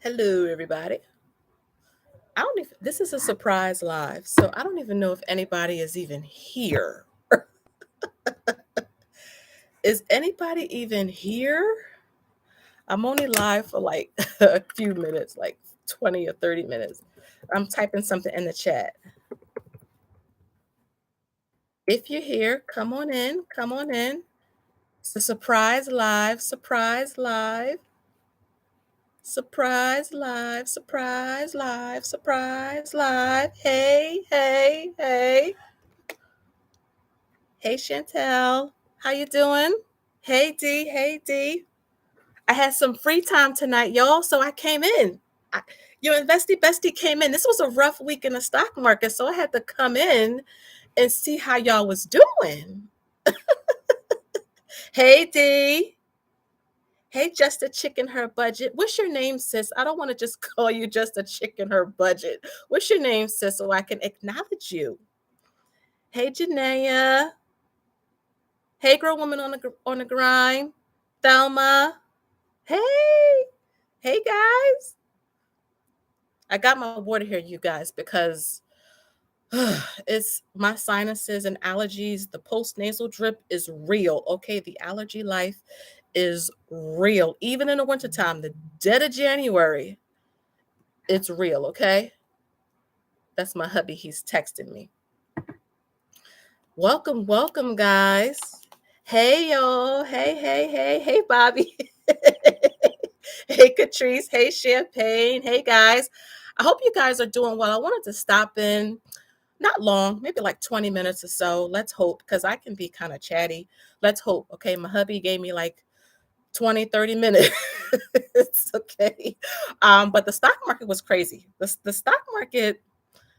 Hello, everybody. I don't even, this is a surprise live, so I don't even know if anybody is even here. Is anybody even here? I'm only live for like a few minutes, like 20 or 30 minutes. I'm typing something in the chat. If you're here, come on in, come on in. It's a surprise live, surprise live, surprise live, surprise live, surprise live. Hey, hey, hey. Hey, Chantel. How you doing? Hey D, hey D. I had some free time tonight, y'all, so I came in. Your investie bestie came in. This was a rough week in the stock market, so I had to come in and see how y'all was doing. Hey D. Hey, just a chick in her budget. What's your name, sis? I don't want to just call you just a chick in her budget. What's your name, sis, so I can acknowledge you? Hey, Janaea. Hey, girl, woman on the grind. Thelma. Hey. Hey, guys. I got my water here, you guys, because it's my sinuses and allergies. The post-nasal drip is real. Okay, the allergy life is real. Even in the wintertime, the dead of January, it's real. Okay, that's my hubby. He's texting me. Welcome, welcome, guys. Hey, y'all. Hey, hey, hey, hey, Bobby. Hey, Catrice. Hey, Champagne. Hey, guys. I hope you guys are doing well. I wanted to stop in, not long, maybe like 20 minutes or so. Let's hope, because I can be kind of chatty. Let's hope. Okay, my hubby gave me like 20, 30 minutes. It's okay. But the stock market was crazy. The stock market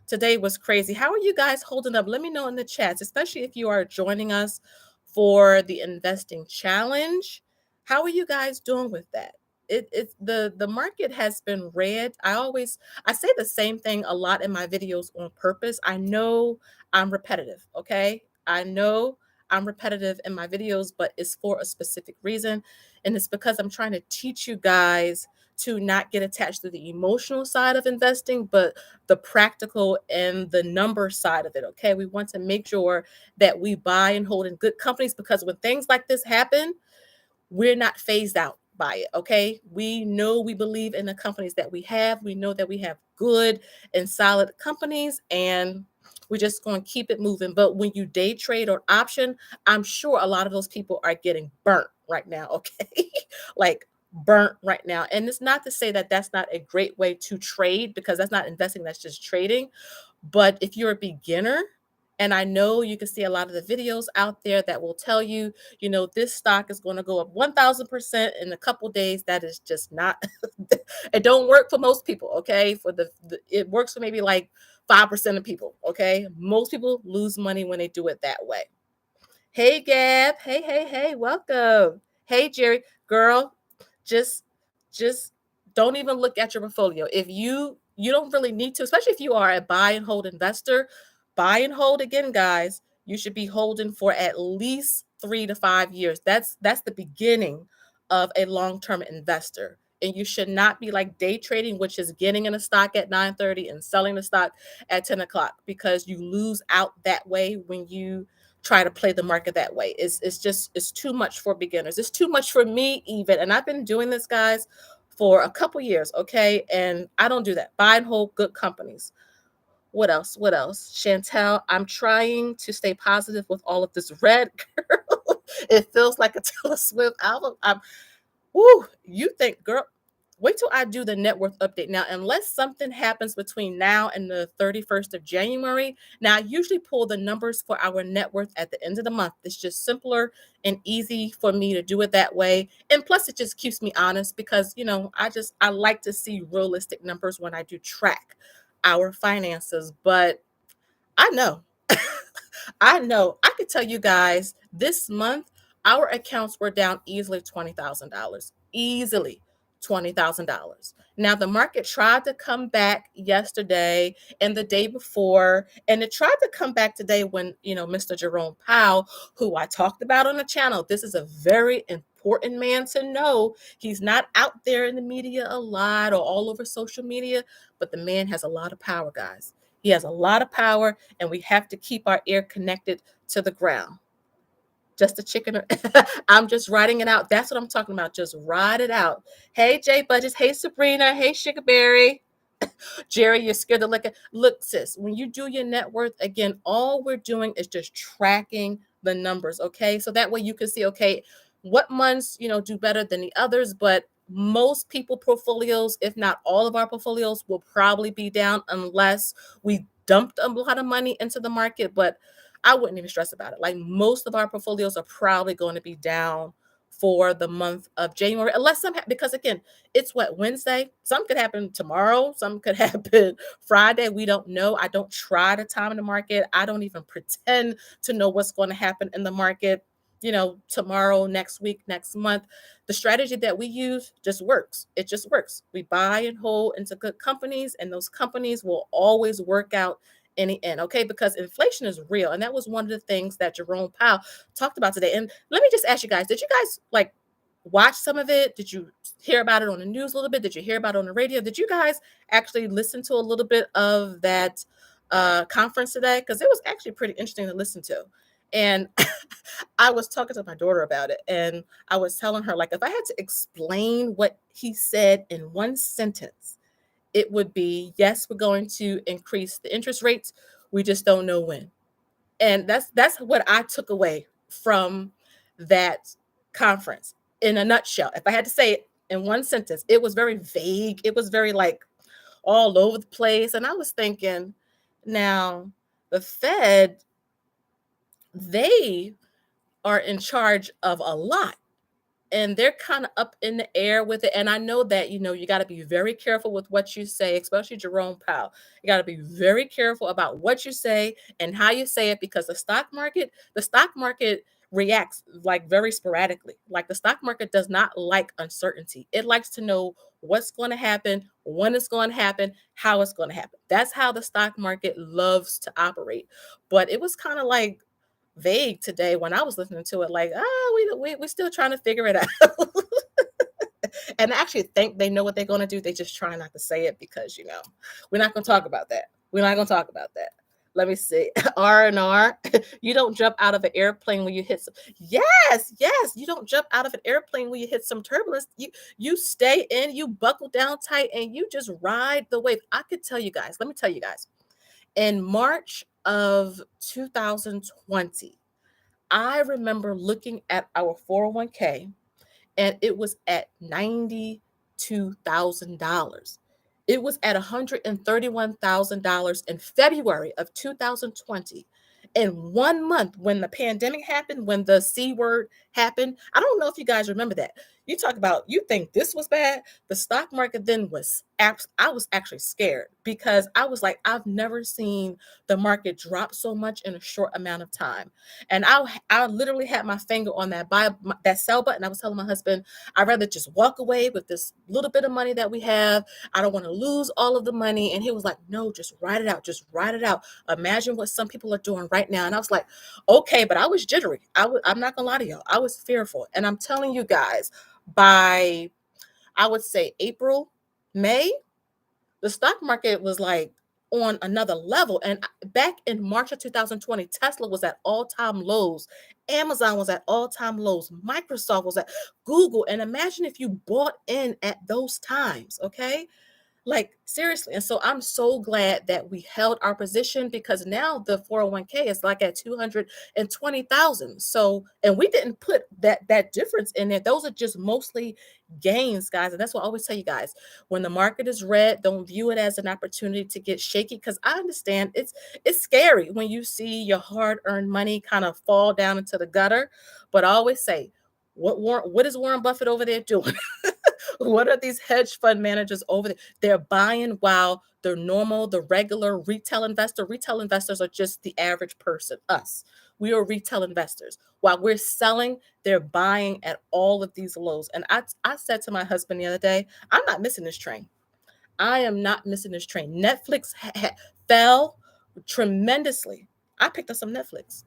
today was crazy. How are you guys holding up? Let me know in the chats, especially if you are joining us for the investing challenge. How are you guys doing with that? It's the market has been red. I say the same thing a lot in my videos on purpose. I know I'm repetitive, okay? I know I'm repetitive in my videos, but it's for a specific reason. And it's because I'm trying to teach you guys to not get attached to the emotional side of investing, but the practical and the number side of it. Okay. We want to make sure that we buy and hold in good companies, because when things like this happen, we're not phased out by it. Okay. We know we believe in the companies that we have. We know that we have good and solid companies, and we're just going to keep it moving. But when you day trade or option, I'm sure a lot of those people are getting burnt right now. Okay. Like, burnt right now. And it's not to say that that's not a great way to trade, because that's not investing, that's just trading. But if you're a beginner, and I know you can see a lot of the videos out there that will tell you, this stock is going to go up 1000% in a couple days. That is just not, it don't work for most people. Okay. It works for maybe like 5% of people. Okay. Most people lose money when they do it that way. Hey, Gab. Hey, hey, hey, welcome. Hey, Jerry. Girl, just just don't even look at your portfolio. If you don't really need to, especially if you are a buy and hold investor. Buy and hold, again, guys, you should be holding for at least 3 to 5 years. That's the beginning of a long-term investor. And you should not be like day trading, which is getting in a stock at 9:30 and selling the stock at 10 o'clock, because you lose out that way when you try to play the market that way. It's too much for beginners. It's too much for me even. And I've been doing this, guys, for a couple years, okay? And I don't do that. Buy and hold good companies. What else? What else? Chantel, I'm trying to stay positive with all of this red, girl. It feels like a Taylor Swift album. You think, girl, wait till I do the net worth update. Now, unless something happens between now and the 31st of January, now I usually pull the numbers for our net worth at the end of the month. It's just simpler and easy for me to do it that way. And plus, it just keeps me honest, because, I like to see realistic numbers when I do track our finances. But I know, I could tell you guys this month, our accounts were down easily $20,000. Easily $20,000. Now, the market tried to come back yesterday and the day before, and it tried to come back today when, Mr. Jerome Powell, who I talked about on the channel. This is a very important man to know. He's not out there in the media a lot or all over social media, but the man has a lot of power, guys. He has a lot of power, and we have to keep our ear connected to the ground. Just a chicken. I'm just writing it out. That's what I'm talking about. Just ride it out. Hey, Jay Budgets. Hey, Sabrina. Hey, Sugarberry. Jerry, you're scared to look at. Look, sis, when you do your net worth, again, all we're doing is just tracking the numbers, okay? So that way you can see, okay, what months, do better than the others, but most people portfolios, if not all of our portfolios, will probably be down unless we dumped a lot of money into the market. But I wouldn't even stress about it. Like most of our portfolios are probably going to be down for the month of January, unless because again, it's what, Wednesday? Something could happen tomorrow. Something could happen Friday. We don't know. I don't try to time in the market. I don't even pretend to know what's going to happen in the market, tomorrow, next week, next month. The strategy that we use just works. It just works. We buy and hold into good companies, and those companies will always work out in the end, okay? Because inflation is real. And that was one of the things that Jerome Powell talked about today. And let me just ask you guys, did you guys like watch some of it? Did you hear about it on the news a little bit? Did you hear about it on the radio? Did you guys actually listen to a little bit of that conference today? Because it was actually pretty interesting to listen to. And I was talking to my daughter about it, and I was telling her, like, if I had to explain what he said in one sentence, it would be, yes, we're going to increase the interest rates. We just don't know when. And that's what I took away from that conference in a nutshell. If I had to say it in one sentence, it was very vague. It was very like all over the place. And I was thinking, now the Fed, they are in charge of a lot, and they're kind of up in the air with it. And I know that, you got to be very careful with what you say, especially Jerome Powell. You got to be very careful about what you say and how you say it, because the stock market reacts like very sporadically. Like the stock market does not like uncertainty. It likes to know what's going to happen, when it's going to happen, how it's going to happen. That's how the stock market loves to operate. But it was kind of like vague today when I was listening to it, like, we're still trying to figure it out. And I actually think they know what they're going to do. They just try not to say it because, we're not going to talk about that. We're not going to talk about that. Let me see. R&R. You don't jump out of an airplane when you hit some. Yes. You don't jump out of an airplane when you hit some turbulence. You stay in, you buckle down tight, and you just ride the wave. I could tell you guys. Let me tell you guys. In March of 2020, I remember looking at our 401k, and it was at $92,000. It was at $131,000 in February of 2020. In 1 month, when the pandemic happened, when the C word happened, I don't know if you guys remember that. You talk about, you think this was bad. The stock market then I was actually scared, because I was like, I've never seen the market drop so much in a short amount of time. And I literally had my finger on that sell button. I was telling my husband, I'd rather just walk away with this little bit of money that we have. I don't want to lose all of the money. And he was like, no, just write it out. Just write it out. Imagine what some people are doing right now. And I was like, okay, but I was jittery. I'm not gonna lie to y'all. I was fearful. And I'm telling you guys, by, I would say, April, May, the stock market was like on another level. And back in March of 2020, Tesla was at all-time lows. Amazon was at all-time lows. Microsoft was at Google. And imagine if you bought in at those times, okay? Like seriously. And so I'm so glad that we held our position, because now the 401k is like at 220,000. So, and we didn't put that difference in there. Those are just mostly gains, guys. And that's what I always tell you guys. When the market is red, don't view it as an opportunity to get shaky, because I understand it's scary when you see your hard-earned money kind of fall down into the gutter. But I always say, what is Warren Buffett over there doing? What are these hedge fund managers over there? They're buying while the regular retail investor. Retail investors are just the average person, us. We are retail investors. While we're selling, they're buying at all of these lows. And I said to my husband the other day, I'm not missing this train. I am not missing this train. Netflix fell tremendously. I picked up some Netflix.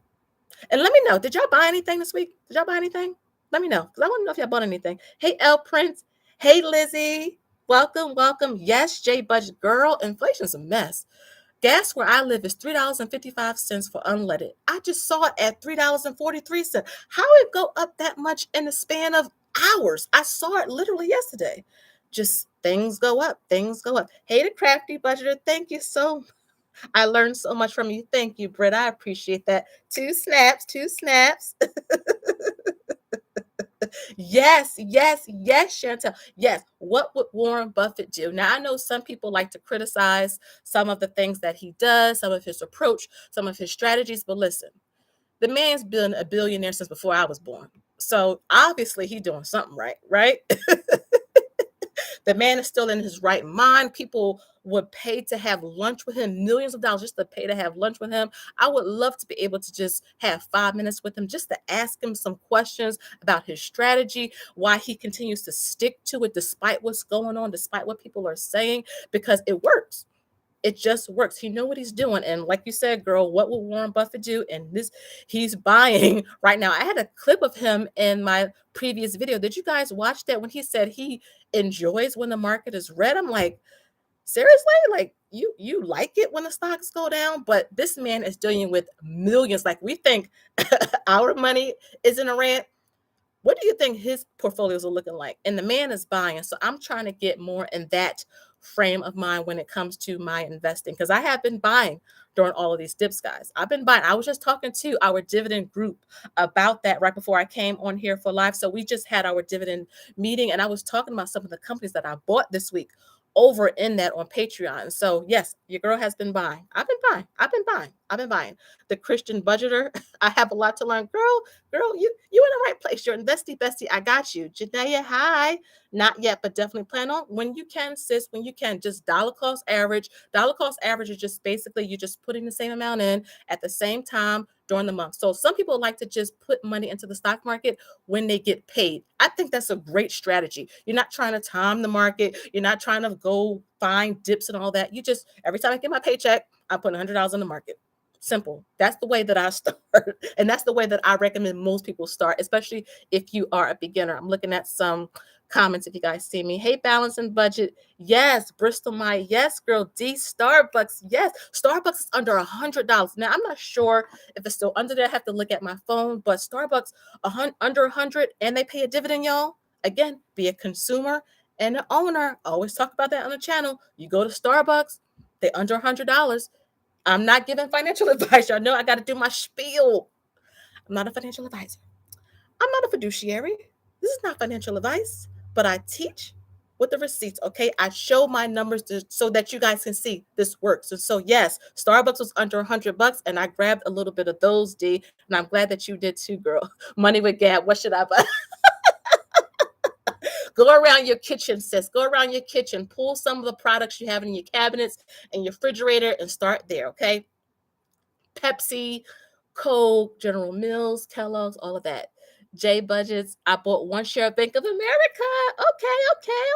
And let me know, did y'all buy anything this week? Did y'all buy anything? Let me know, because I want to know if y'all bought anything. Hey, L Prince. Hey, Lizzie. Welcome, welcome. Yes, J Budget. Girl, inflation's a mess. Gas where I live is $3.55 for unleaded. I just saw it at $3.43. How it go up that much in the span of hours? I saw it literally yesterday. Just things go up, things go up. Hey, the crafty budgeter, thank you so much. I learned so much from you. Thank you, Britt. I appreciate that. Two snaps, two snaps. Yes, yes, yes, Chantel. Yes. What would Warren Buffett do? Now, I know some people like to criticize some of the things that he does, some of his approach, some of his strategies, but listen, the man's been a billionaire since before I was born. So obviously he's doing something right, right? The man is still in his right mind. People would pay to have lunch with him, millions of dollars just to pay to have lunch with him. I would love to be able to just have 5 minutes with him, just to ask him some questions about his strategy, why he continues to stick to it despite what's going on, despite what people are saying, because it works. It just works. He know what he's doing. And like you said, girl, what would Warren Buffett do? And this, he's buying right now. I had a clip of him in my previous video. Did you guys watch that when he said he enjoys when the market is red? I'm like, seriously? Like you like it when the stocks go down? But this man is dealing with millions. Like we think our money is in a rant. What do you think his portfolios are looking like? And the man is buying. So I'm trying to get more in that frame of mind when it comes to my investing, because I have been buying during all of these dips, guys. I've been buying. I was just talking to our dividend group about that right before I came on here for live. So we just had our dividend meeting, and I was talking about some of the companies that I bought this week over in that on Patreon. So yes, your girl has been buying. I've been buying. I've been buying. I've been buying. The Christian budgeter. I have a lot to learn. Girl, you in the right place. You're investie bestie. I got you. Janaea, hi. Not yet, but definitely plan on when you can, sis, when you can. Just dollar cost average. Dollar cost average is just basically you just putting the same amount in at the same time during the month. So some people like to just put money into the stock market when they get paid. I think that's a great strategy. You're not trying to time the market. You're not trying to go find dips and all that. You just, every time I get my paycheck, I put $100 in the market. Simple. That's the way that I start. And that's the way that I recommend most people start, especially if you are a beginner. I'm looking at some comments if you guys see me. Hey, balance and budget. Yes. Bristol My. Yes, girl. D. Starbucks. Yes. Starbucks is under $100. Now, I'm not sure if it's still under there. I have to look at my phone, but Starbucks under 100 and they pay a dividend, y'all. Again, be a consumer and an owner. I always talk about that on the channel. You go to Starbucks, they under $100. I'm not giving financial advice. Y'all know I got to do my spiel. I'm not a financial advisor. I'm not a fiduciary. This is not financial advice, but I teach with the receipts. Okay, I show my numbers so that you guys can see this works. And so, yes, Starbucks was under $100, and I grabbed a little bit of those, D. And I'm glad that you did too, girl. Money with Gab. What should I buy? Go around your kitchen, sis. Go around your kitchen. Pull some of the products you have in your cabinets and your refrigerator and start there. Okay. Pepsi, Coke, General Mills, Kellogg's, all of that. J Budgets. I bought one share of Bank of America.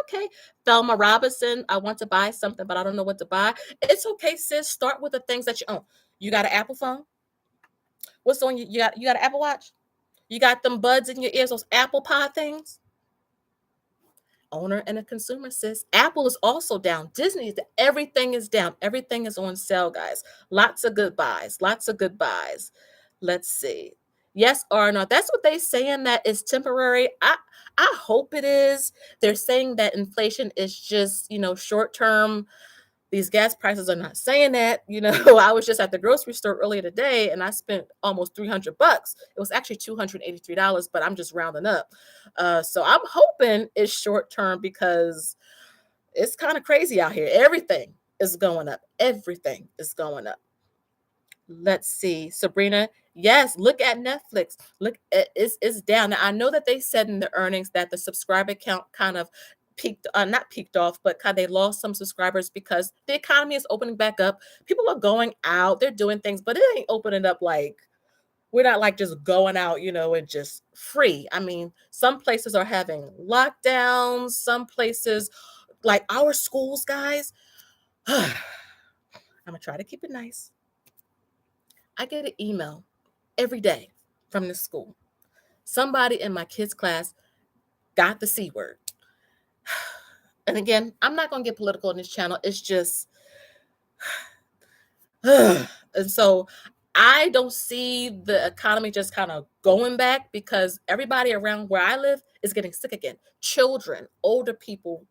Okay. Thelma Robinson. I want to buy something, but I don't know what to buy. It's okay, sis. Start with the things that you own. You got an Apple phone? What's on you? You got an Apple Watch? You got them buds in your ears, those Apple Pod things? Owner and a consumer, sis. Apple is also down. Disney, everything is down. Everything is on sale, guys. Lots of good buys. Lots of good buys. Let's see. Yes or no? That's what they're saying, that is temporary. I hope it is. They're saying that inflation is just, short term. These gas prices are not saying that. I was just at the grocery store earlier today and I spent almost $300. It was actually $283, but I'm just rounding up. So I'm hoping it's short term, because it's kind of crazy out here. Everything is going up. Everything is going up. Let's see, Sabrina. Yes, look at Netflix. Look, it's down. Now, I know that they said in the earnings that the subscriber count kind of peaked, not peaked off, but they lost some subscribers because the economy is opening back up. People are going out, they're doing things, but it ain't opening up like we're not like just going out, and just free. I mean, some places are having lockdowns, some places, like our schools, guys. I'm gonna try to keep it nice. I get an email every day from the school somebody in my kids' class got the C word. And again, I'm not going to get political in this channel. It's just, and so I don't see the economy just kind of going back because everybody around where I live is getting sick again. Children, older people,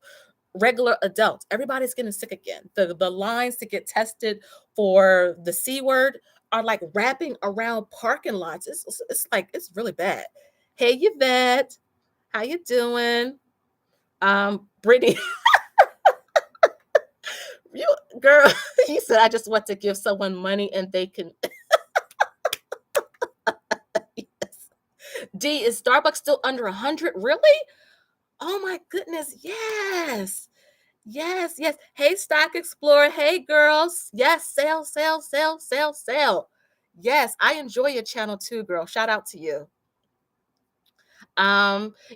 regular adults, everybody's getting sick again. The lines to get tested for the C word are like wrapping around parking lots. It's like, it's really bad. Hey, Yvette, how you doing? Brittany, you girl, you said I just want to give someone money and they can. Yes. D, is Starbucks still under 100? Really? Oh my goodness, yes. Yes, yes. Hey, Stock Explorer. Hey, girls. Yes, sell, sell, sell, sell, sell. Yes, I enjoy your channel too, girl. Shout out to you.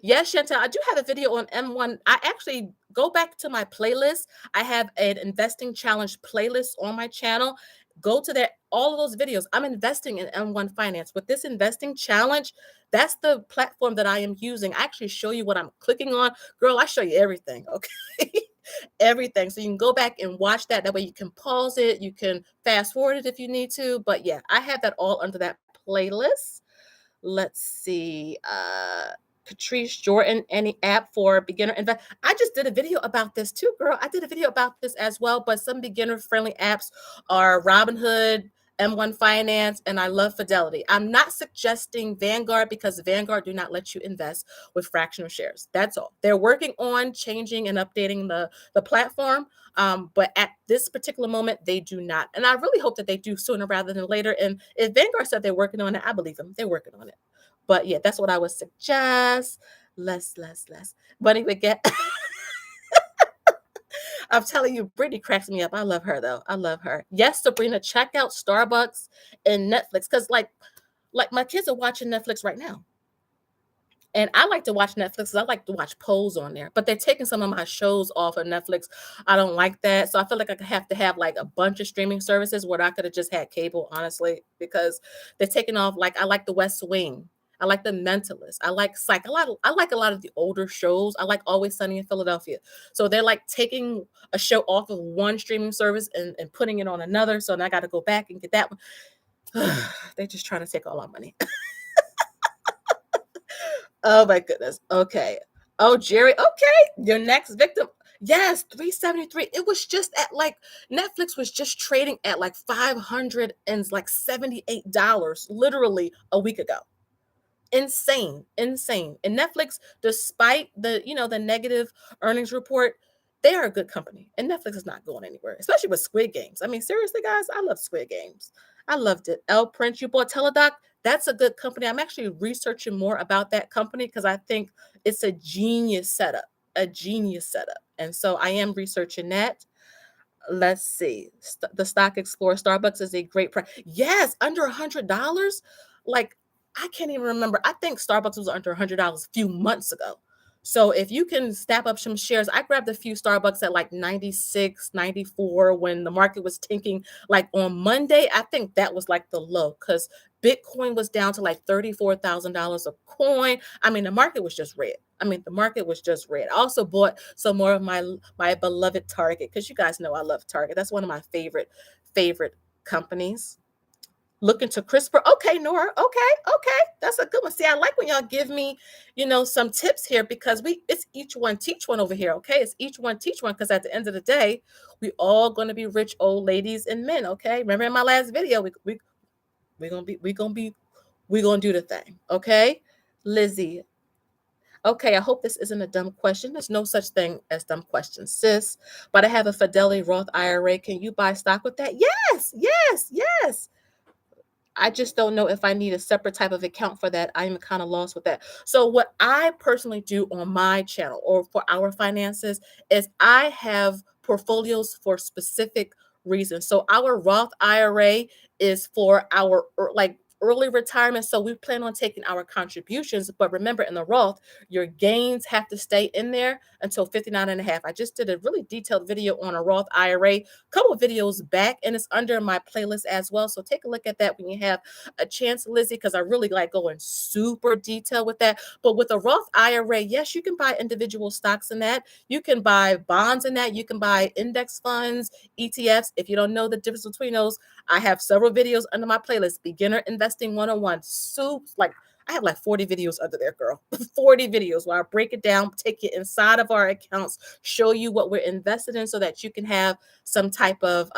Yes, Chantel, I do have a video on M1. I actually go back to my playlist. I have an investing challenge playlist on my channel. Go to there, all of those videos. I'm investing in M1 Finance. With this investing challenge, that's the platform that I am using. I actually show you what I'm clicking on. Girl, I show you everything, okay? Everything. So you can go back and watch that. That way you can pause it. You can fast forward it if you need to. But yeah, I have that all under that playlist. Let's see. Patrice Jordan, any app for beginner invest. I just did a video about this too, girl. I did a video about this as well, but some beginner friendly apps are Robinhood, M1 Finance, and I love Fidelity. I'm not suggesting Vanguard because Vanguard do not let you invest with fractional shares. That's all. They're working on changing and updating the platform. But at this particular moment, they do not. And I really hope that they do sooner rather than later. And if Vanguard said they're working on it, I believe them. They're working on it. But yeah, that's what I would suggest. Less. But anyway, get. I'm telling you, Brittany cracks me up. I love her though. I love her. Yes, Sabrina, check out Starbucks and Netflix because like my kids are watching Netflix right now. And I like to watch Netflix because I like to watch polls on there, but they're taking some of my shows off of Netflix. I don't like that. So I feel like I could have to have like a bunch of streaming services where I could have just had cable, honestly, because they're taking off. Like I like The West Wing. I like The Mentalist. I like Psych. I like a lot of the older shows. I like Always Sunny in Philadelphia. So they're like taking a show off of one streaming service and putting it on another. So now I got to go back and get that one. They're just trying to take all our money. Oh my goodness. Okay. Oh, Jerry. Okay. Your next victim. Yes, 373. It was just at like Netflix was just trading at like $578 literally a week ago. Insane. And Netflix, despite the negative earnings report, they are a good company. And Netflix is not going anywhere, especially with Squid Games. I mean, seriously, guys, I love Squid Games. I loved it. L Prince, you bought Teladoc. That's a good company. I'm actually researching more about that company because I think it's a genius setup. A genius setup. And so I am researching that. Let's see. The Stock Explorer Starbucks is a great price. Yes, under $100. Like I can't even remember. I think Starbucks was under $100 a few months ago. So if you can snap up some shares, I grabbed a few Starbucks at like 96, 94 when the market was tanking. Like on Monday, I think that was like the low because Bitcoin was down to like $34,000 a coin. I mean, the market was just red. I also bought some more of my beloved Target because you guys know I love Target. That's one of my favorite companies. Looking to CRISPR. Okay, Nora. Okay. That's a good one. See, I like when y'all give me, some tips here because it's each one teach one over here. Okay, it's each one teach one because at the end of the day, we all gonna be rich old ladies and men. Okay, remember in my last video, we're gonna do the thing. Okay, Lizzie. Okay, I hope this isn't a dumb question. There's no such thing as dumb questions, sis. But I have a Fidelity Roth IRA. Can you buy stock with that? Yes. I just don't know if I need a separate type of account for that. I'm kind of lost with that. So what I personally do on my channel or for our finances is I have portfolios for specific reasons. So our Roth IRA is for our like early retirement. So we plan on taking our contributions. But remember, in the Roth, your gains have to stay in there until 59 and a half. I just did a really detailed video on a Roth IRA a couple of videos back, and it's under my playlist as well. So take a look at that when you have a chance, Lizzie, because I really like going super detail with that. But with a Roth IRA, yes, you can buy individual stocks in that. You can buy bonds in that. You can buy index funds, ETFs. If you don't know the difference between those, I have several videos under my playlist, Beginner Investing 101. Soups, like I have like 40 videos under there, girl. 40 videos where I break it down, take you inside of our accounts, show you what we're invested in so that you can have some type of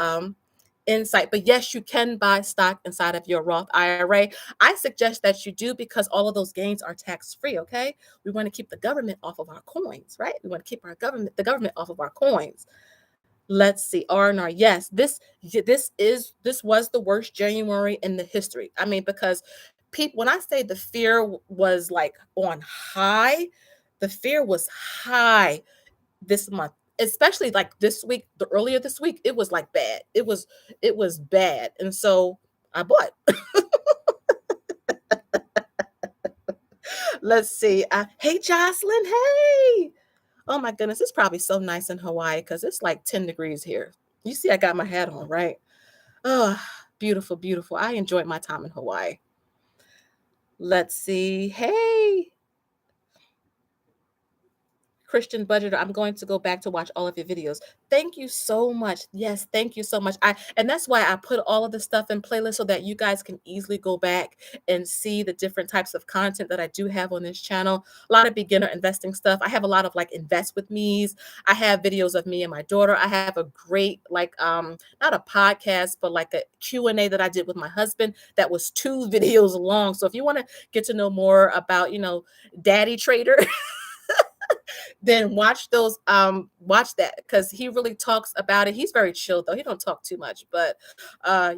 insight. But yes, you can buy stock inside of your Roth IRA. I suggest that you do because all of those gains are tax-free, okay? We want to keep the government off of our coins, right? We want to keep the government off of our coins. Let's see, R&R. Yes, this was the worst January in the history. I mean, because people, when I say the fear was like on high, the fear was high this month, especially like this week, the earlier this week, it was like bad. It was bad. And so I bought. Let's see. Hey Jocelyn, hey. Oh my goodness, it's probably so nice in Hawaii because it's like 10 degrees here. You see, I got my hat on, right? Oh, beautiful, beautiful. I enjoyed my time in Hawaii. Let's see. Hey, Christian budgeter, I'm going to go back to watch all of your videos. Thank you so much. Yes, thank you so much. And that's why I put all of the stuff in playlists so that you guys can easily go back and see the different types of content that I do have on this channel. A lot of beginner investing stuff. I have a lot of like invest with me's. I have videos of me and my daughter. I have a great like not a podcast, but like a Q&A that I did with my husband that was 2 videos long. So if you want to get to know more about, Daddy Trader, then watch that because he really talks about it. He's very chill though. He don't talk too much, but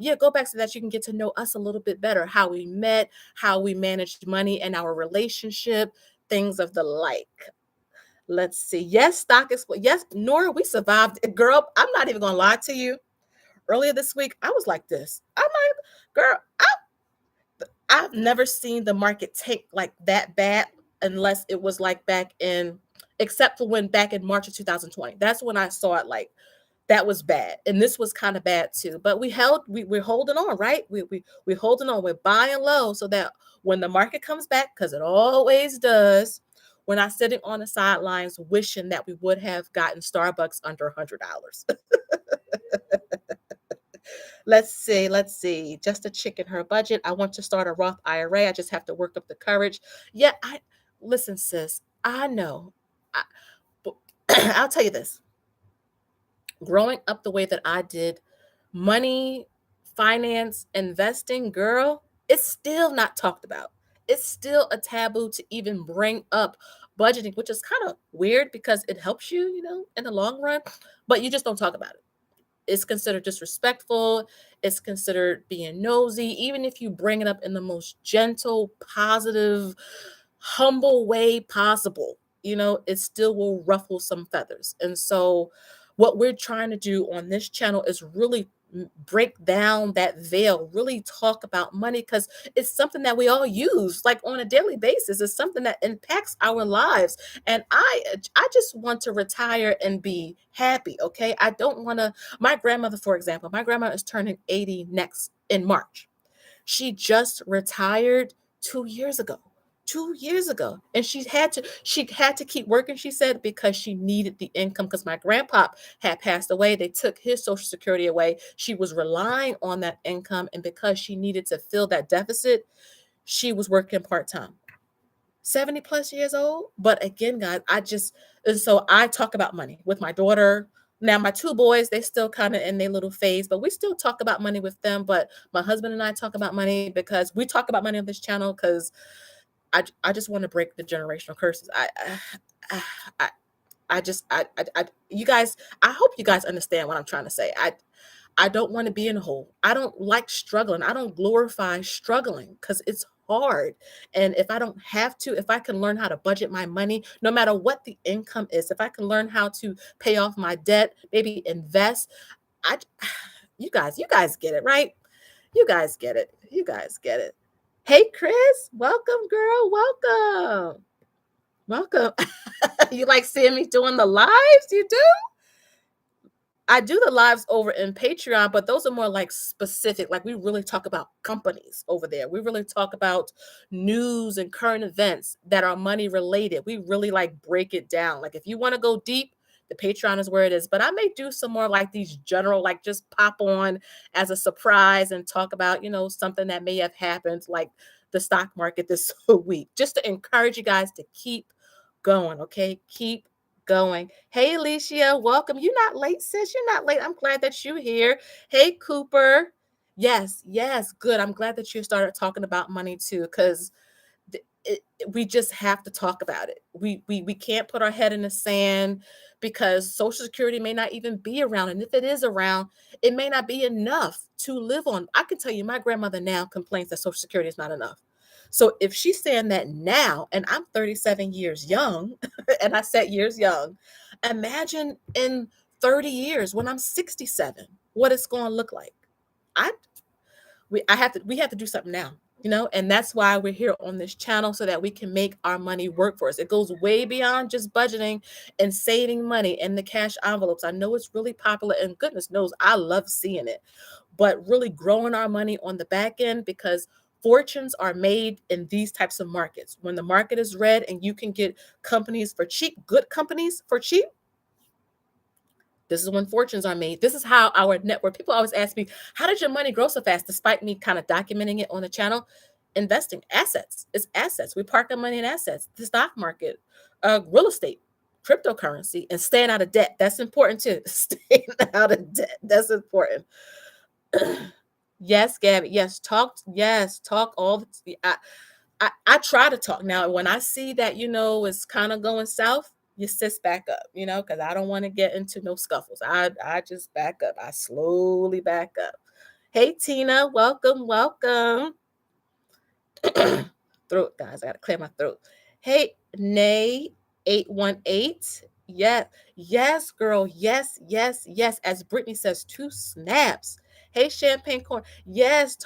yeah, go back so that you can get to know us a little bit better, how we met, how we managed money and our relationship, things of the like. Let's see. Yes, yes, Nora, we survived. Girl, I'm not even gonna lie to you. Earlier this week, I was like this. I'm like, girl, I've never seen the market take like that bad unless it was like except for when back in March of 2020. That's when I saw it like that was bad. And this was kind of bad too. But we're holding on, right? We're holding on. We're buying low so that when the market comes back, because it always does, we're not sitting on the sidelines wishing that we would have gotten Starbucks under $100. Let's see. Just a chick in her budget. I want to start a Roth IRA. I just have to work up the courage. Yeah, listen, sis. I know. I'll tell you this. Growing up the way that I did, money, finance, investing, girl, it's still not talked about. It's still a taboo to even bring up budgeting, which is kind of weird because it helps you, in the long run, but you just don't talk about it. It's considered disrespectful. It's considered being nosy, even if you bring it up in the most gentle, positive, humble way possible. It still will ruffle some feathers. And so, what we're trying to do on this channel is really break down that veil, really talk about money because it's something that we all use like on a daily basis. It's something that impacts our lives. And I just want to retire and be happy. Okay. I don't want to, my grandmother, for example, my grandma is turning 80 next in March. She just retired 2 years ago. 2 years ago. And she had to keep working, she said, because she needed the income because my grandpa had passed away. They took his social security away. She was relying on that income. And because she needed to fill that deficit, she was working part-time. 70 plus years old. But again, guys, and so I talk about money with my daughter. Now, my 2 boys, they still kind of in their little phase, but we still talk about money with them. But my husband and I talk about money because we talk about money on this channel because I just want to break the generational curses. You guys, I hope you guys understand what I'm trying to say. I don't want to be in a hole. I don't like struggling. I don't glorify struggling because it's hard. And if I don't have to, if I can learn how to budget my money, no matter what the income is, if I can learn how to pay off my debt, maybe invest, I, you guys get it, right? You guys get it. You guys get it. Hey, Chris. Welcome, girl. Welcome. You like seeing me doing the lives? You do? I do the lives over in Patreon, but those are more like specific. Like we really talk about companies over there. We really talk about news and current events that are money related. We really like break it down. Like if you want to go deep, the Patreon is where it is. But I may do some more like these general, like just pop on as a surprise and talk about, something that may have happened, like the stock market this week, just to encourage you guys to keep going. Okay. Keep going. Hey, Alicia, welcome. You're not late, sis. You're not late. I'm glad that you're here. Hey, Cooper. Yes, good. I'm glad that you started talking about money too, because we just have to talk about it. We can't put our head in the sand because Social Security may not even be around, and if it is around, it may not be enough to live on. I can tell you, my grandmother now complains that Social Security is not enough. So if she's saying that now, and I'm 37 years young, and I said years young, imagine in 30 years when I'm 67, what it's going to look like. I we have to do something now, and that's why we're here on this channel, so that we can make our money work for us. It goes way beyond just budgeting and saving money in the cash envelopes. I know it's really popular, and goodness knows I love seeing it, but really growing our money on the back end, because fortunes are made in these types of markets. When the market is red and you can get companies for cheap, good companies for cheap, this is when fortunes are made. This is how our network, people always ask me, how did your money grow so fast? Despite me kind of documenting it on the channel, investing assets. It's assets. We park our money in assets, the stock market, real estate, cryptocurrency, and staying out of debt. That's important too. Staying out of debt. That's important. Yes, Gabby. Talk all the, I try to talk. Now, when I see that, it's kind of going south, you sis back up, because I don't want to get into no scuffles. I just back up. I slowly back up. Hey, Tina, welcome. Throat, guys, I got to clear my throat. Hey, Nay 818. Yes, girl. Yes. As Brittany says, 2 snaps. Hey, Champagne Corn. Yes.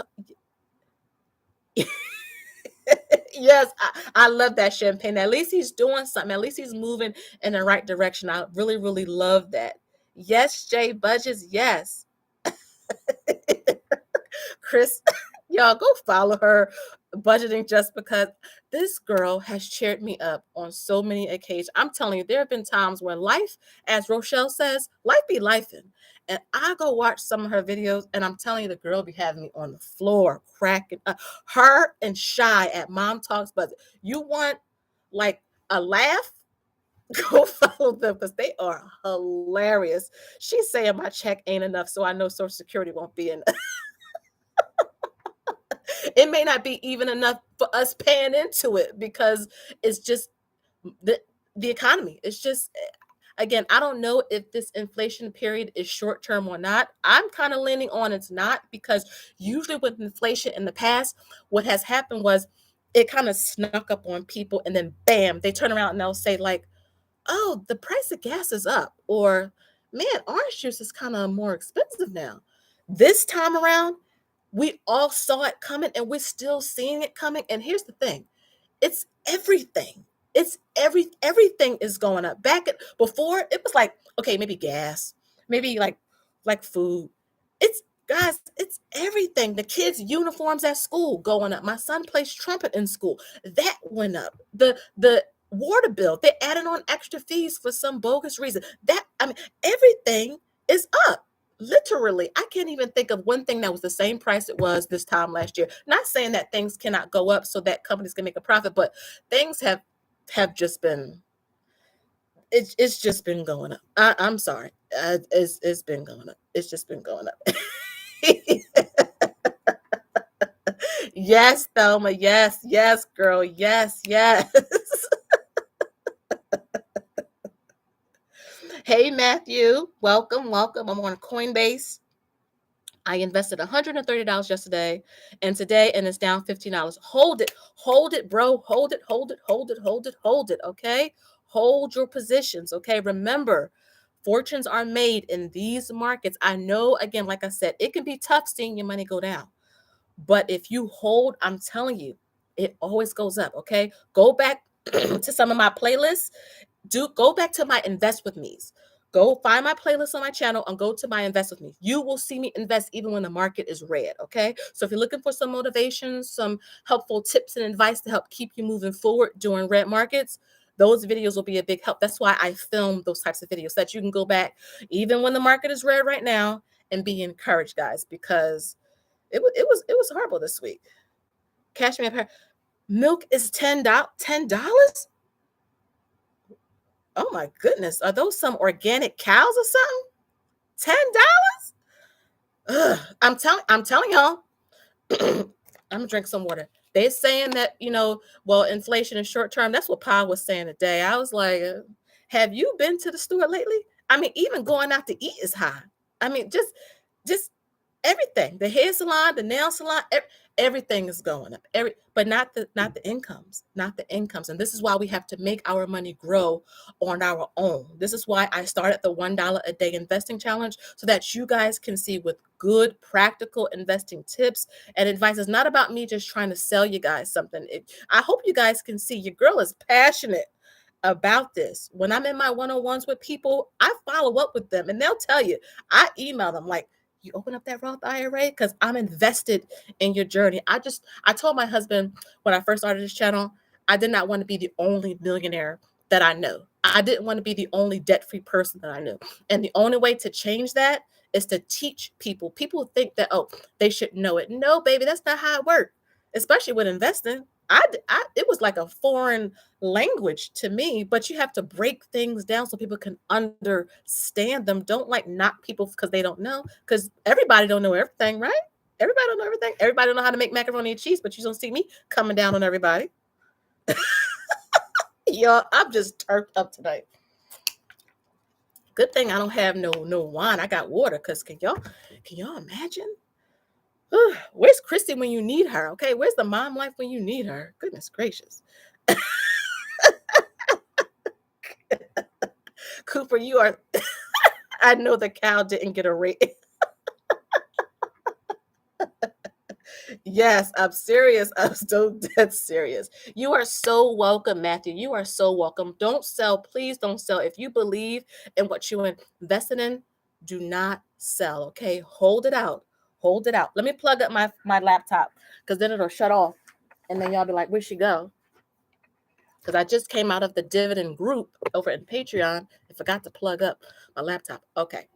Yes, I love that, Champagne. At least he's doing something. At least he's moving in the right direction. I really, really love that. Yes, Jay Budgets. Yes. Chris, y'all go follow her. Budgeting just because this girl has cheered me up on so many occasions. I'm telling you, there have been times when life, as Rochelle says, life be lifing. And I go watch some of her videos, and I'm telling you, the girl be having me on the floor cracking up. Her and Shy at Mom Talks Budget. You want like a laugh? Go follow them, because they are hilarious. She's saying my check ain't enough, so I know Social Security won't be enough. It may not be even enough for us paying into it, because it's just the economy. It's just, again, I don't know if this inflation period is short term or not. I'm kind of leaning on it's not, because usually with inflation in the past, what has happened was it kind of snuck up on people, and then bam, they turn around and they'll say like, oh, the price of gas is up, or man, orange juice is kind of more expensive now. This time around, we all saw it coming, and we're still seeing it coming. And here's the thing, it's everything. Everything is going up. Before, it was like, okay, maybe gas, maybe like food. It's, guys, it's everything. The kids' uniforms at school going up. My son plays trumpet in school. That went up. The water bill, they added on extra fees for some bogus reason. Everything is up. Literally, I can't even think of one thing that was the same price it was this time last year. Not saying that things cannot go up so that companies can make a profit, but things have just been, it's just been going up. I'm sorry, it's been going up. It's just been going up. Yes, Thelma. Yes, girl. Yes. Hey, Matthew. Welcome. I'm on Coinbase. I invested $130 yesterday, and today, and it's down $15. Hold it, bro. Hold it. Okay, hold your positions. Okay, remember, fortunes are made in these markets. I know, again, like I said, it can be tough seeing your money go down, But if you hold, I'm telling you, it always goes up. Okay, go back to some of my playlists. Go back to my invest with me's. Go find my playlist on my channel and go to my invest with me. You will see me invest even when the market is red. Okay, so if you're looking for some motivation, some helpful tips and advice to help keep you moving forward during red markets, those videos will be a big help. That's why I film those types of videos, so that you can go back even when the market is red right now and be encouraged, guys, because it was horrible this week. Cash me up here. Milk is $10. $10? Oh my goodness. Are those some organic cows or something? $10? I'm telling y'all. I'm gonna drink some water. They're saying that, well, inflation is short term. That's what Paul was saying today. I was like, have you been to the store lately? I mean, even going out to eat is high. I mean, just everything. The hair salon, the nail salon, everything is going up. But not the incomes, not the incomes. And this is why we have to make our money grow on our own. This is why I started the $1 a day investing challenge, so that you guys can see with good practical investing tips and advice. It's not about me just trying to sell you guys something. I hope you guys can see your girl is passionate about this. When I'm in my one-on-ones with people, I follow up with them and they'll tell you. I email them like, you open up that Roth IRA? Because I'm invested in your journey. I told my husband when I first started this channel, I did not want to be the only millionaire that I know. I didn't want to be the only debt-free person that I knew. And the only way to change that is to teach people. People think that, oh, they should know it. No, baby, that's not how it works. Especially with investing. It was like a foreign language to me, but you have to break things down so people can understand them. Don't like knock people because they don't know, because everybody don't know everything, right? Everybody don't know everything. Everybody don't know how to make macaroni and cheese, but you don't see me coming down on everybody. Y'all, I'm just turfed up tonight. Good thing I don't have no wine. I got water, because can y'all imagine? Where's Christy when you need her? Okay, where's the mom life when you need her? Goodness gracious. Cooper, you are I know the cow didn't get a rate. Yes, I'm serious. I'm so dead serious. You are so welcome, Matthew. You are so welcome. Don't sell. Please don't sell. If you believe in what you invested in, do not sell. Okay, hold it out. Hold it out. Let me plug up my laptop, because then it'll shut off, and then y'all be like, where'd she go? Because I just came out of the dividend group over in Patreon and forgot to plug up my laptop. Okay,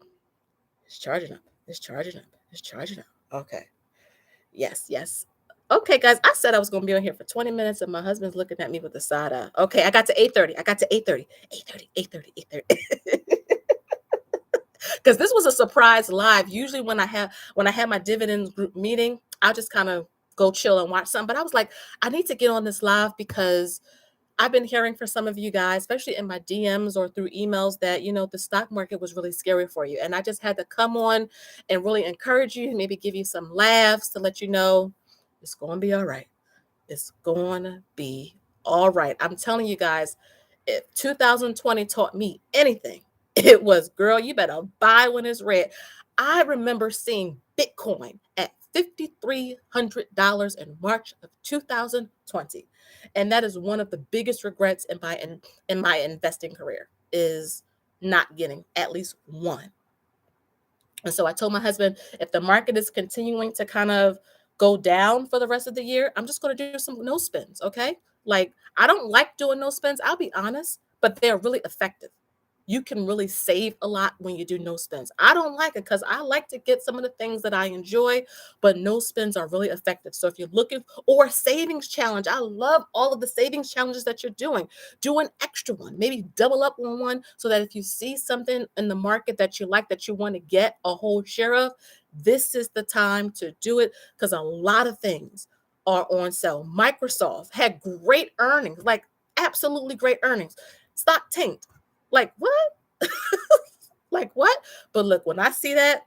it's charging up. It's charging up. It's charging up. Okay. Yes. Okay, guys, I said I was going to be on here for 20 minutes, and my husband's looking at me with a side eye. Okay, I got to 8:30. 8:30. Because this was a surprise live. Usually when I have my dividends group meeting, I'll just kind of go chill and watch something. But I was like, I need to get on this live, because I've been hearing from some of you guys, especially in my DMs or through emails, that, the stock market was really scary for you. And I just had to come on and really encourage you, maybe give you some laughs to let you know it's going to be all right. It's going to be all right. I'm telling you guys, if 2020 taught me anything, it was, girl, you better buy when it's red. I remember seeing Bitcoin at $5,300 in March of 2020. And that is one of the biggest regrets in my investing career, is not getting at least one. And so I told my husband, if the market is continuing to kind of go down for the rest of the year, I'm just going to do some no spins. Okay. Like, I don't like doing no spins, I'll be honest, but they're really effective. You can really save a lot when you do no spins. I don't like it, because I like to get some of the things that I enjoy, but no spins are really effective. So if you're looking, or savings challenge, I love all of the savings challenges that you're doing. Do an extra one, maybe double up on one, so that if you see something in the market that you like, that you want to get a whole share of, this is the time to do it, because a lot of things are on sale. Microsoft had great earnings, like absolutely great earnings. Stock tanked. Like what? Like what? But look, when I see that,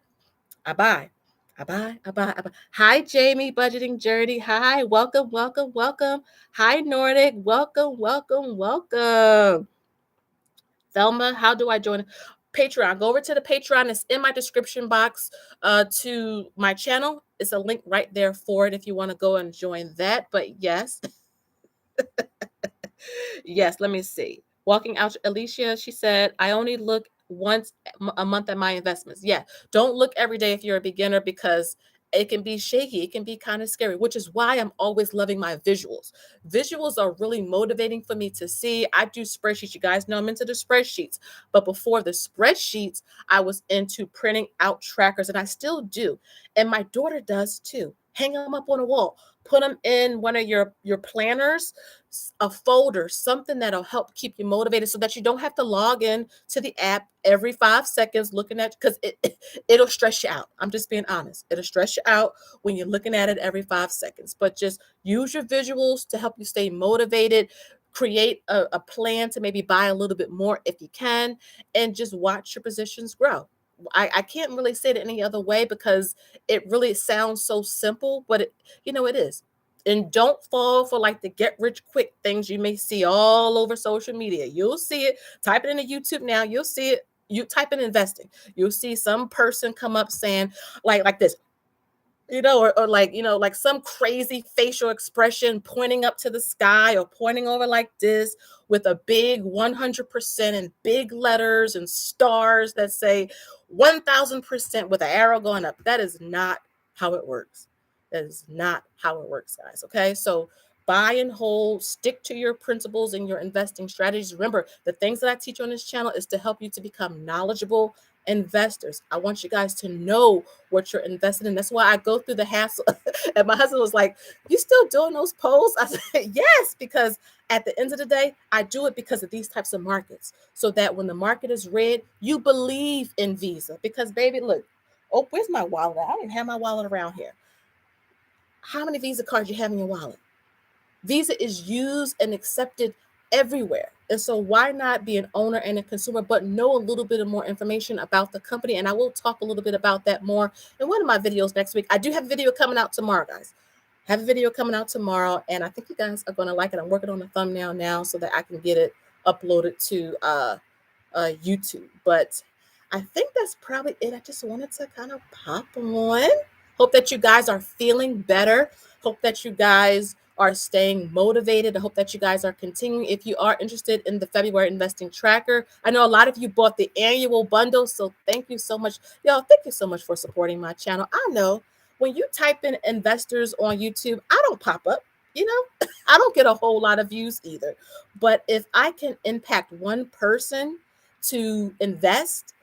I buy. Hi, Jamie, budgeting journey. Hi, welcome. Hi, Nordic. Welcome. Thelma, how do I join? Patreon. Go over to the Patreon. It's in my description box to my channel. It's a link right there for it if you want to go and join that. But yes, yes, let me see. Walking out, Alicia, she said, I only look once a month at my investments. Yeah, don't look every day if you're a beginner because it can be shaky. It can be kind of scary, which is why I'm always loving my visuals. Visuals are really motivating for me to see. I do spreadsheets. You guys know I'm into the spreadsheets. But before the spreadsheets, I was into printing out trackers, and I still do. And my daughter does too. Hang them up on a wall. Put them in one of your planners, a folder, something that'll help keep you motivated so that you don't have to log in to the app every 5 seconds looking at, because it'll stress you out. I'm just being honest. It'll stress you out when you're looking at it every 5 seconds. But just use your visuals to help you stay motivated. Create a plan to maybe buy a little bit more if you can, and just watch your positions grow. I can't really say it any other way because it really sounds so simple, but it is. And don't fall for like the get rich quick things you may see all over social media. You'll see it. Type it into YouTube now. You'll see it. You type in investing. You'll see some person come up saying like this, or like, like some crazy facial expression pointing up to the sky or pointing over like this with a big 100% and big letters and stars that say 1000% with an arrow going up. That is not how it works. That is not how it works, guys. Okay. So buy and hold, stick to your principles and your investing strategies. Remember, the things that I teach on this channel is to help you to become knowledgeable investors. I want you guys to know what you're invested in. That's why I go through the hassle. And my husband was like, "You still doing those polls?" I said, "Yes," because at the end of the day, I do it because of these types of markets. So that when the market is red, you believe in Visa. Because baby, look, oh, where's my wallet? I don't even have my wallet around here. How many Visa cards you have in your wallet? Visa is used and accepted everywhere. And so why not be an owner and a consumer, but know a little bit of more information about the company? And I will talk a little bit about that more in one of my videos next week. I do have a video coming out tomorrow, guys. Have a video coming out tomorrow, and I think you guys are going to like it. I'm working on a thumbnail now so that I can get it uploaded to YouTube. But I think that's probably it. I just wanted to kind of pop on. Hope that you guys are feeling better. Hope that you guys are staying motivated. I hope that you guys are continuing. If you are interested in the February investing tracker, I know a lot of you bought the annual bundle. So thank you so much. Y'all, thank you so much for supporting my channel. I know when you type in investors on YouTube, I don't pop up. I don't get a whole lot of views either. But if I can impact one person to invest,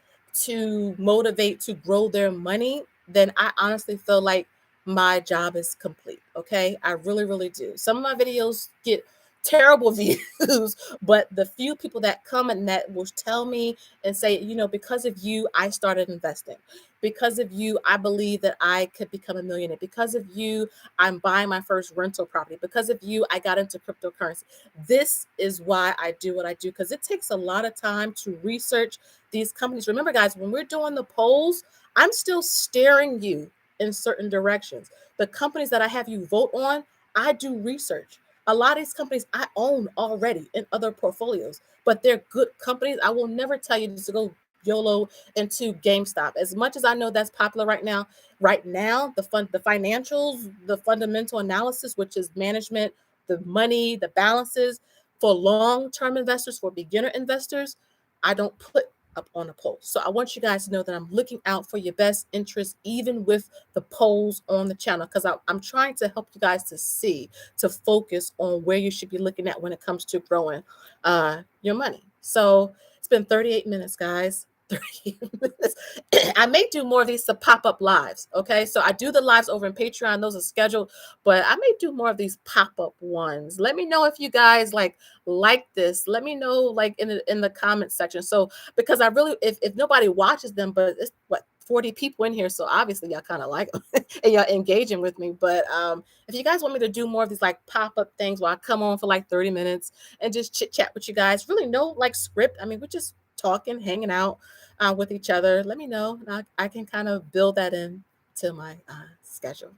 to motivate, to grow their money, then I honestly feel like my job is complete. Okay. I really, really do. Some of my videos get terrible views, but the few people that come and that will tell me and say, because of you, I started investing. Because of you, I believe that I could become a millionaire. Because of you, I'm buying my first rental property. Because of you, I got into cryptocurrency. This is why I do what I do, because it takes a lot of time to research these companies. Remember, guys, when we're doing the polls, I'm still steering you in certain directions. The companies that I have you vote on, I do research. A lot of these companies I own already in other portfolios, but they're good companies. I will never tell you to go YOLO into GameStop. As much as I know that's popular right now, the financials, the fundamental analysis, which is management, the money, the balances for long-term investors, for beginner investors, I don't put up on a poll. So I want you guys to know that I'm looking out for your best interest, even with the polls on the channel, because I'm trying to help you guys to focus on where you should be looking at when it comes to growing your money. So it's been 38 minutes, guys. 38 minutes. I may do more of these to pop-up lives. Okay. So I do the lives over in Patreon. Those are scheduled, but I may do more of these pop-up ones. Let me know if you guys like this. Let me know like in the comment section. So because I really, if nobody watches them, but it's 40 people in here, so obviously y'all kind of like them and y'all engaging with me. But if you guys want me to do more of these like pop-up things where I come on for like 30 minutes and just chit chat with you guys, really no like script. I mean, we're just talking, hanging out with each other. Let me know, and I can kind of build that in to my schedule.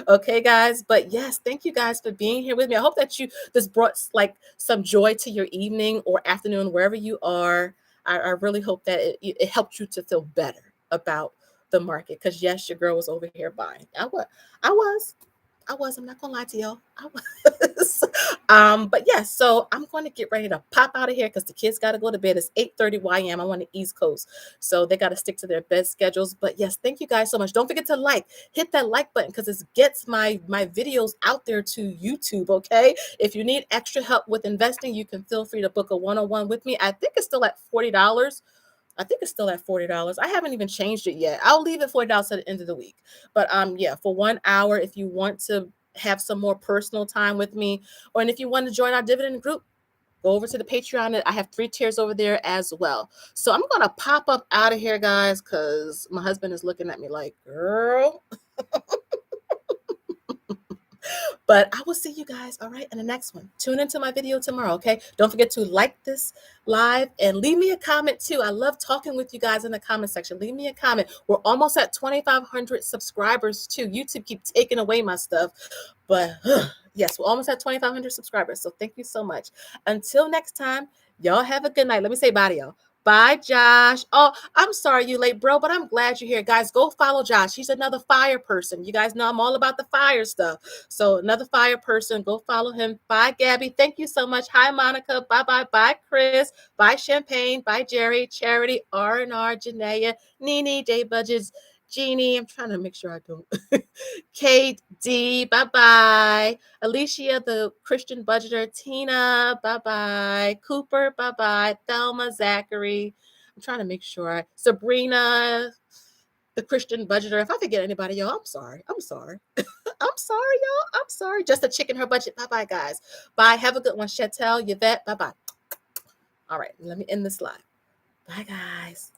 Okay, guys. But yes, thank you guys for being here with me. I hope that this brought like some joy to your evening or afternoon, wherever you are. I really hope that it helped you to feel better about the market. Because yes, your girl was over here buying. I was. I was. I'm not gonna lie to y'all. I was. But yeah, so I'm going to get ready to pop out of here because the kids got to go to bed. It's 8:30 YM. I'm on the East Coast, so they got to stick to their bed schedules. But yes, thank you guys so much. Don't forget to hit that like button because it gets my videos out there to YouTube. Okay, if you need extra help with investing, you can feel free to book a one-on-one with me. I think it's still at $40. I think it's still at $40. I haven't even changed it yet. I'll leave it $40 at the end of the week. But yeah, for 1 hour, if you want to have some more personal time with me, and if you want to join our dividend group, go over to the Patreon. I have 3 tiers over there as well. So I'm gonna pop up out of here, guys, because my husband is looking at me like, girl. But I will see you guys, all right, in the next one. Tune into my video tomorrow, okay? Don't forget to like this live and leave me a comment too. I love talking with you guys in the comment section. Leave me a comment. We're almost at 2,500 subscribers too. YouTube keep taking away my stuff. But yes, we're almost at 2,500 subscribers. So thank you so much. Until next time, y'all have a good night. Let me say bye to y'all. Bye, Josh. Oh, I'm sorry you late, bro, but I'm glad you're here. Guys, go follow Josh. He's another fire person. You guys know I'm all about the fire stuff. So another fire person, go follow him. Bye, Gabby. Thank you so much. Hi, Monica. Bye-bye. Bye, Chris. Bye, Champagne. Bye, Jerry, Charity, R&R, Janaea, Nene, J Budgets, Jeannie. I'm trying to make sure I don't. Kate D. Bye-bye. Alicia, the Christian budgeter. Tina. Bye-bye. Cooper. Bye-bye. Thelma, Zachary. I'm trying to make sure. Sabrina, the Christian budgeter. If I forget anybody, y'all, I'm sorry. I'm sorry. I'm sorry, y'all. I'm sorry. Just a chicken her budget. Bye-bye, guys. Bye. Have a good one. Chantel, Yvette. Bye-bye. All right. Let me end this live. Bye, guys.